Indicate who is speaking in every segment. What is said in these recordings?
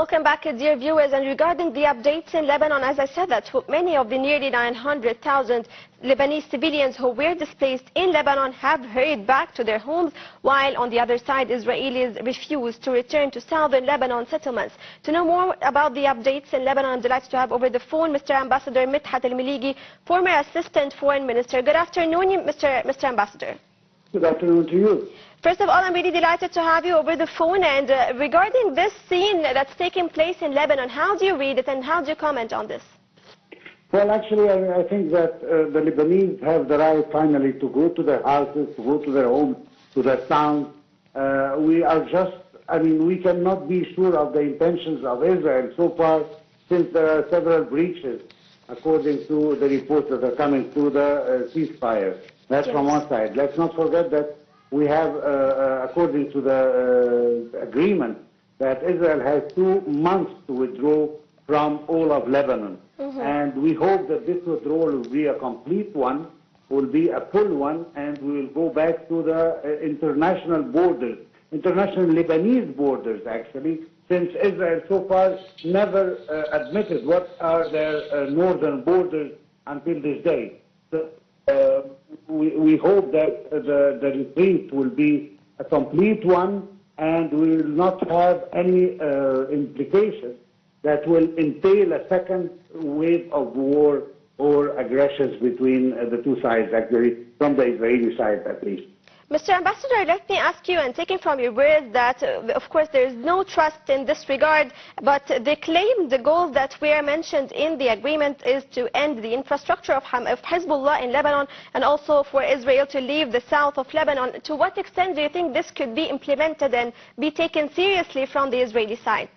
Speaker 1: Welcome back, dear viewers. And regarding the updates in Lebanon, as I said, that many of the nearly 900,000 Lebanese civilians who were displaced in Lebanon have hurried back to their homes, while on the other side, Israelis refuse to return to southern Lebanon settlements. To know more about the updates in Lebanon, I'm delighted to have over the phone Mr. Ambassador Medhat Meligy, former Assistant Foreign Minister. Good afternoon, Mr. Ambassador.
Speaker 2: Good afternoon to you.
Speaker 1: First of all, I'm really delighted to have you over the phone. And regarding this scene that's taking place in Lebanon, how do you read it and how do you comment on this?
Speaker 2: Well, actually, I think that the Lebanese have the right finally to go to their houses, to go to their homes, to their towns. We are just, we cannot be sure of the intentions of Israel so far, since there are several breaches, according to the reports that are coming through the ceasefire. That's from one side. Let's not forget that we have, according to the agreement, that Israel has 2 months to withdraw from all of Lebanon. And we hope that this withdrawal will be a complete one, will be a full one, and we will go back to the international borders, international Lebanese borders, actually, since Israel so far never admitted what are their northern borders until this day. So, we hope that the retreat will be a complete one, and we will not have any implications that will entail a second wave of war or aggressions between the two sides, actually, from the Israeli side at least.
Speaker 1: Mr. Ambassador, let me ask you, and taking from your words that, of course, there is no trust in this regard, but they claim the goals that were mentioned in the agreement is to end the infrastructure of Hezbollah in Lebanon and also for Israel to leave the south of Lebanon. To what extent do you think this could be implemented and be taken seriously from the Israeli side?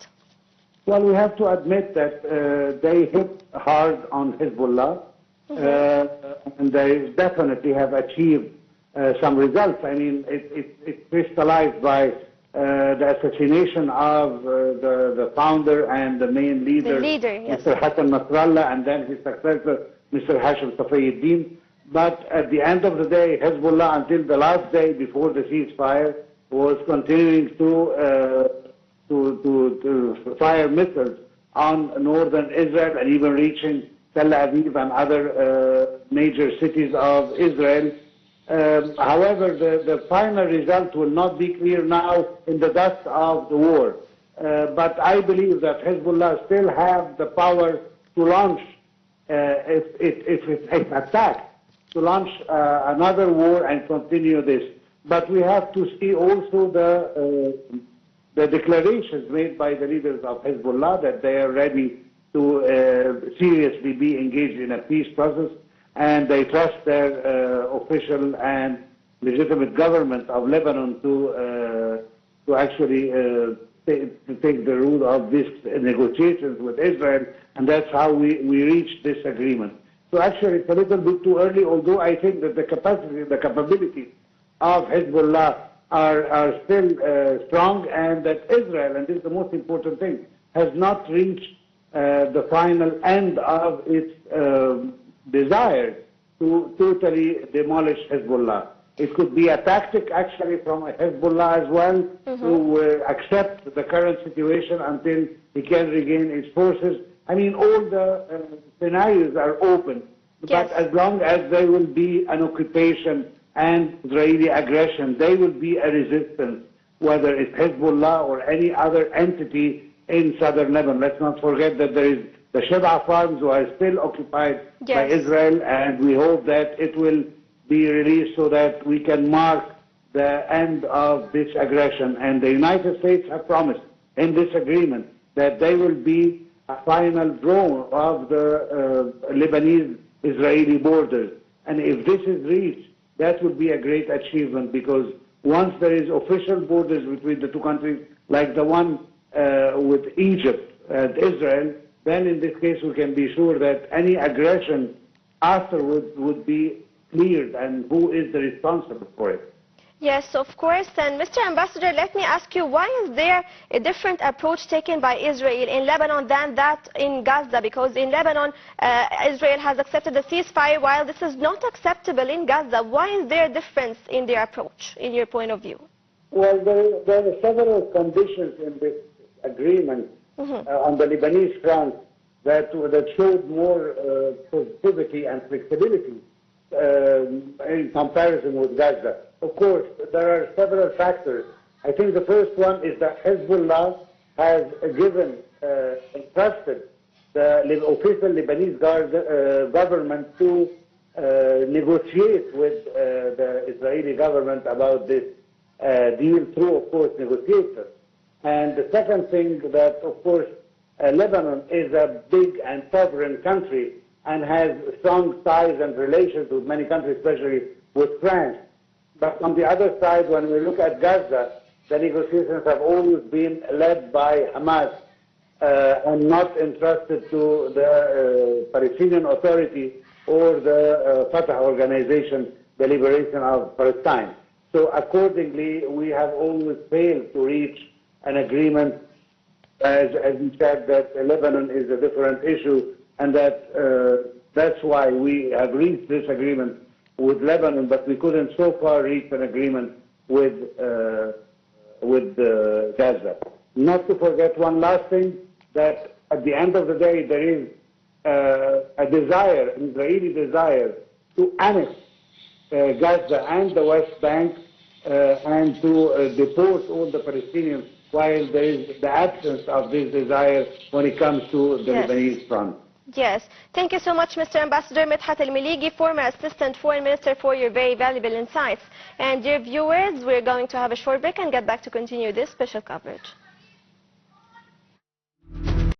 Speaker 2: Well, we have to admit that they hit hard on Hezbollah, and they definitely have achieved some results. It crystallized by the assassination of the founder and the main leader,
Speaker 1: yes.
Speaker 2: Mr. Hassan Nasrallah, and then his successor, Mr. Hashim Safiyuddin. But at the end of the day, Hezbollah, until the last day before the ceasefire, was continuing to fire missiles on northern Israel and even reaching Tel Aviv and other major cities of Israel. However, the final result will not be clear now in the dust of the war. But I believe that Hezbollah still have the power to launch, if it's attacked, to launch another war and continue this. But we have to see also the declarations made by the leaders of Hezbollah that they are ready to seriously be engaged in a peace process, and they trust their official and legitimate government of Lebanon to actually take the route of these negotiations with Israel, and that's how we reached this agreement. So actually it's a little bit too early, although I think that the capabilities of Hezbollah are still strong, and that Israel, and this is the most important thing, has not reached the final end of its desire to totally demolish Hezbollah. It could be a tactic actually from Hezbollah as well to accept the current situation until he can regain its forces. All the scenarios are open, but as long as there will be an occupation and Israeli aggression, there will be a resistance, whether it's Hezbollah or any other entity in southern Lebanon. Let's not forget that there is the Sheba farms who are still occupied by Israel, and we hope that it will be released so that we can mark the end of this aggression. And the United States have promised in this agreement that there will be a final draw of the Lebanese-Israeli borders. And if this is reached, that would be a great achievement, because once there is official borders between the two countries, like the one with Egypt and Israel, then in this case we can be sure that any aggression afterwards would be cleared, and who is the responsible for it.
Speaker 1: Yes, of course. And Mr. Ambassador, let me ask you, why is there a different approach taken by Israel in Lebanon than that in Gaza? Because in Lebanon, Israel has accepted the ceasefire, while this is not acceptable in Gaza. Why is there a difference in their approach, in your point of view?
Speaker 2: Well, there are several conditions in this agreement on the Lebanese front that showed more positivity and flexibility in comparison with Gaza. Of course, there are several factors. I think the first one is that Hezbollah has entrusted the official Lebanese government to negotiate with the Israeli government about this deal through, of course, negotiators. And the second thing that, of course, Lebanon is a big and sovereign country and has strong ties and relations with many countries, especially with France. But on the other side, when we look at Gaza, the negotiations have always been led by Hamas and not entrusted to the Palestinian Authority or the Fatah organization, the Liberation of Palestine. So accordingly, we have always failed to reach an agreement, as we said, that Lebanon is a different issue, and that that's why we have reached this agreement with Lebanon, but we couldn't so far reach an agreement with Gaza. Not to forget one last thing, that at the end of the day, there is a desire, an Israeli desire, to annex Gaza and the West Bank and to deport all the Palestinians, while there is the absence of this desire when it comes to the Lebanese front.
Speaker 1: Yes. Thank you so much, Mr. Ambassador Medhat Meligy, former Assistant Foreign Minister, for your very valuable insights. And dear viewers, we're going to have a short break and get back to continue this special coverage.